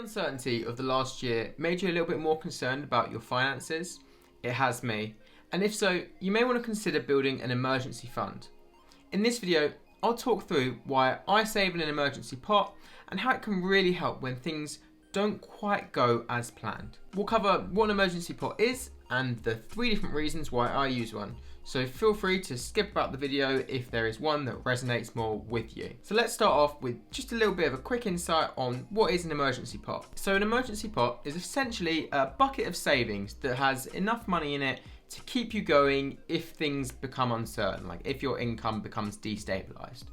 uncertainty of the last year made you a little bit more concerned about your finances? It has me. And if so, you may want to consider building an emergency fund. In this video, I'll talk through why I save in an emergency pot and how it can really help when things don't quite go as planned. We'll cover what an emergency pot is and the 3 different reasons why I use one. So feel free to skip about the video if there is one that resonates more with you. So let's start off with just a little bit of a quick insight on what is an emergency pot. So an emergency pot is essentially a bucket of savings that has enough money in it to keep you going if things become uncertain, like if your income becomes destabilized.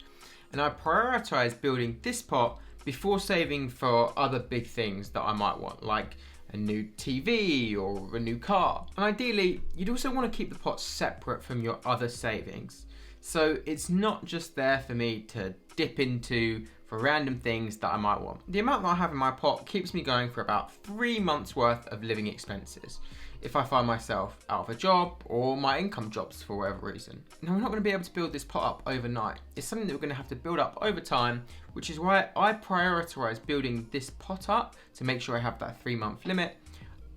And I prioritize building this pot before saving for other big things that I might want, like a new TV or a new car. And ideally, you'd also want to keep the pot separate from your other savings. So it's not just there for me to dip into for random things that I might want. The amount that I have in my pot keeps me going for about 3 months worth of living expenses if I find myself out of a job or my income drops for whatever reason. Now, we're not going to be able to build this pot up overnight. It's something that we're going to have to build up over time, which is why I prioritize building this pot up to make sure I have that 3-month limit,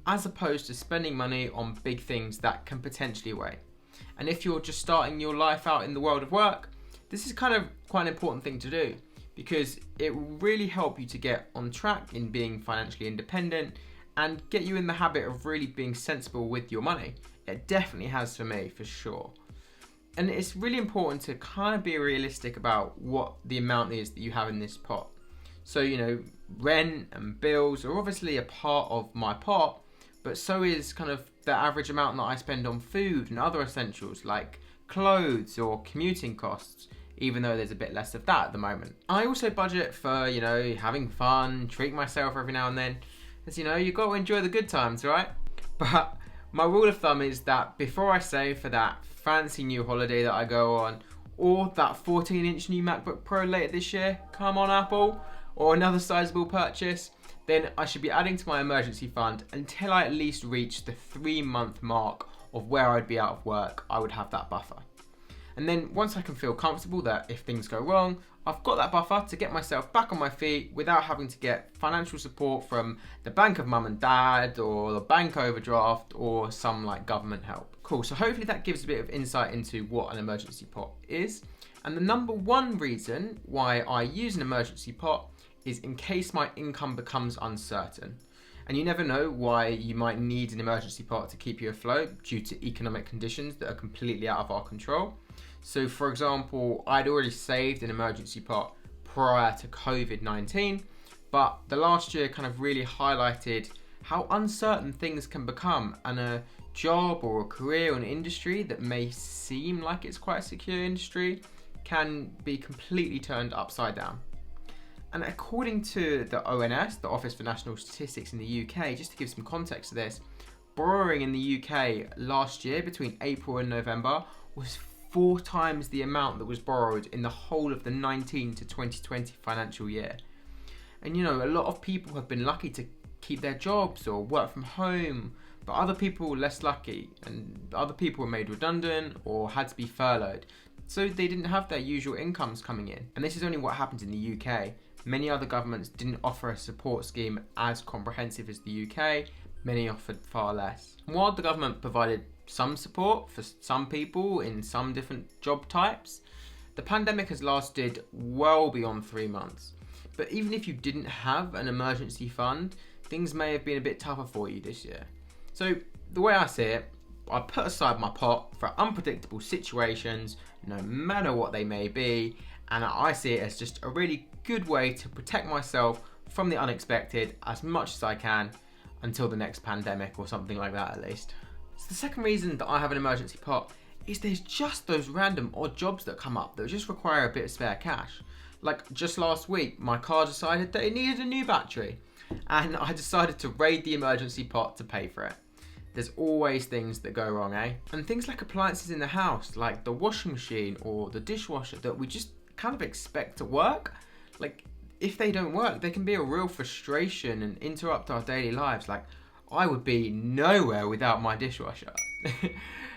as opposed to spending money on big things that can potentially wait. And if you're just starting your life out in the world of work, this is kind of quite an important thing to do, because it will really help you to get on track in being financially independent and get you in the habit of really being sensible with your money. It definitely has for me, for sure. And it's really important to kind of be realistic about what the amount is that you have in this pot. So, rent and bills are obviously a part of my pot, but so is kind of the average amount that I spend on food and other essentials like clothes or commuting costs, even though there's a bit less of that at the moment. I also budget for, having fun, treat myself every now and then. As you've got to enjoy the good times, right? But my rule of thumb is that before I save for that fancy new holiday that I go on, or that 14-inch new MacBook Pro later this year, come on Apple, or another sizable purchase, then I should be adding to my emergency fund until I at least reach the 3-month mark of where I'd be out of work. I would have that buffer. And then once I can feel comfortable that if things go wrong, I've got that buffer to get myself back on my feet without having to get financial support from the bank of mum and dad or the bank overdraft or some government help. Cool, so hopefully that gives a bit of insight into what an emergency pot is. And the number 1 reason why I use an emergency pot is in case my income becomes uncertain. And you never know why you might need an emergency pot to keep you afloat due to economic conditions that are completely out of our control. So for example, I'd already saved an emergency pot prior to COVID-19, but the last year kind of really highlighted how uncertain things can become, and a job or a career or an industry that may seem like it's quite a secure industry can be completely turned upside down. And according to the ONS, the Office for National Statistics in the UK, just to give some context to this, borrowing in the UK last year between April and November was 4 times the amount that was borrowed in the whole of the 19 to 2020 financial year. And a lot of people have been lucky to keep their jobs or work from home, but other people were less lucky, and other people were made redundant or had to be furloughed. So they didn't have their usual incomes coming in. And this is only what happened in the UK. Many other governments didn't offer a support scheme as comprehensive as the UK. Many offered far less. And while the government provided some support for some people in some different job types, the pandemic has lasted well beyond 3 months. But even if you didn't have an emergency fund, things may have been a bit tougher for you this year. So the way I see it, I put aside my pot for unpredictable situations, no matter what they may be, and I see it as just a really good way to protect myself from the unexpected as much as I can until the next pandemic or something like that at least. So the second reason that I have an emergency pot is there's just those random odd jobs that come up that just require a bit of spare cash. Like just last week, my car decided that it needed a new battery, and I decided to raid the emergency pot to pay for it. There's always things that go wrong, eh? And things like appliances in the house, like the washing machine or the dishwasher that we just kind of expect to work. If they don't work, they can be a real frustration and interrupt our daily lives. I would be nowhere without my dishwasher.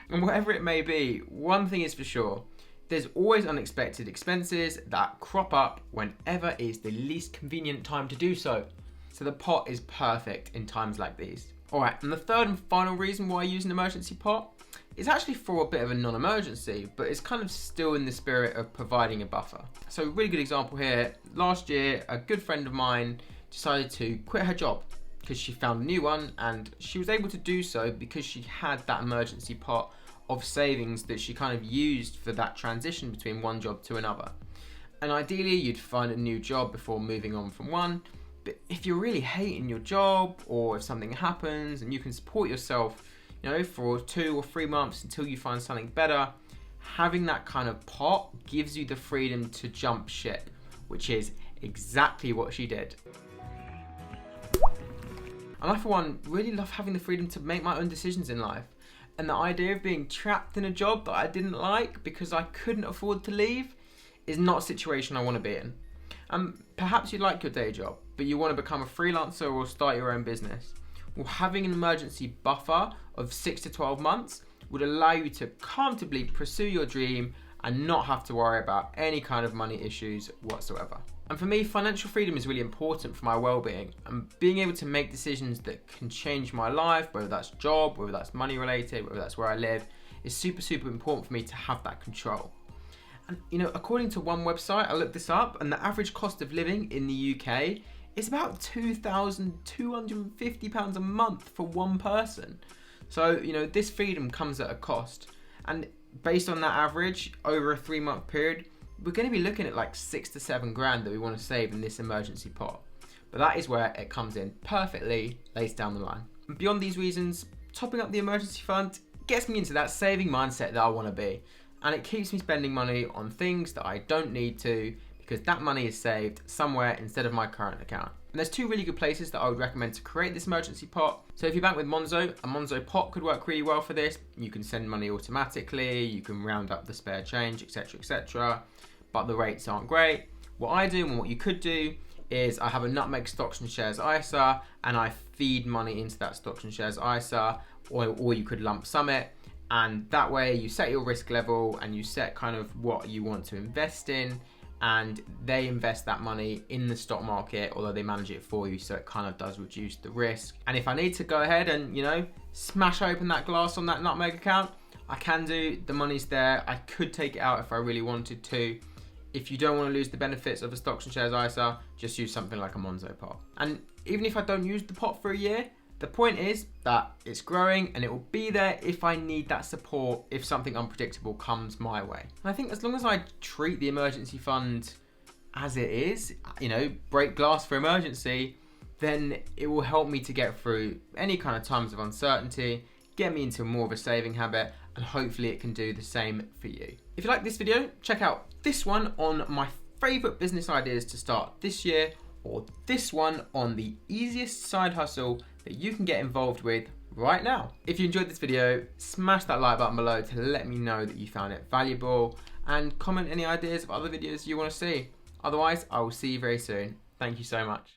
And whatever it may be, one thing is for sure, there's always unexpected expenses that crop up whenever is the least convenient time to do so. So the pot is perfect in times like these. Alright, and the third and final reason why I use an emergency pot is actually for a bit of a non-emergency, but it's kind of still in the spirit of providing a buffer. So a really good example here, last year a good friend of mine decided to quit her job because she found a new one, and she was able to do so because she had that emergency pot of savings that she kind of used for that transition between one job to another. And ideally you'd find a new job before moving on from one, but if you're really hating your job, or if something happens and you can support yourself, you know, for 2 or 3 months until you find something better, having that kind of pot gives you the freedom to jump ship, which is exactly what she did. And I, for one, really love having the freedom to make my own decisions in life. And the idea of being trapped in a job that I didn't like because I couldn't afford to leave is not a situation I want to be in. Perhaps you like your day job, but you want to become a freelancer or start your own business. Well, having an emergency buffer of 6 to 12 months would allow you to comfortably pursue your dream and not have to worry about any kind of money issues whatsoever. And for me, financial freedom is really important for my well-being, and being able to make decisions that can change my life, whether that's job, whether that's money related, whether that's where I live, is super important for me to have that control. And you know, according to one website, I looked this up, and the average cost of living in the UK is about £2,250 a month for one person. So, you know, this freedom comes at a cost. And based on that average, over a 3-month period, we're going to be looking at like 6 to 7 grand that we want to save in this emergency pot. But that is where it comes in perfectly later down the line. And beyond these reasons, topping up the emergency fund gets me into that saving mindset that I want to be. And it keeps me spending money on things that I don't need to, because that money is saved somewhere instead of my current account. And there's 2 really good places that I would recommend to create this emergency pot. So if you bank with Monzo, a Monzo pot could work really well for this. You can send money automatically, you can round up the spare change, etc, etc. But the rates aren't great. What I do, and what you could do, is I have a Nutmeg Stocks and Shares ISA, and I feed money into that Stocks and Shares ISA, or you could lump sum it. And that way you set your risk level and you set kind of what you want to invest in, and they invest that money in the stock market, although they manage it for you, so it kind of does reduce the risk. And if I need to go ahead and, you know, smash open that glass on that Nutmeg account, I can do. The money's there. I could take it out if I really wanted to. If you don't want to lose the benefits of a Stocks and Shares ISA, just use something like a Monzo pot. And even if I don't use the pot for a year, the point is that it's growing and it will be there if I need that support, if something unpredictable comes my way. And I think as long as I treat the emergency fund as it is, you know, break glass for emergency, then it will help me to get through any kind of times of uncertainty, get me into more of a saving habit, and hopefully it can do the same for you. If you like this video, check out this one on my favorite business ideas to start this year, or this one on the easiest side hustle that you can get involved with right now. If you enjoyed this video, smash that like button below to let me know that you found it valuable, and comment any ideas of other videos you want to see. Otherwise, I will see you very soon. Thank you so much.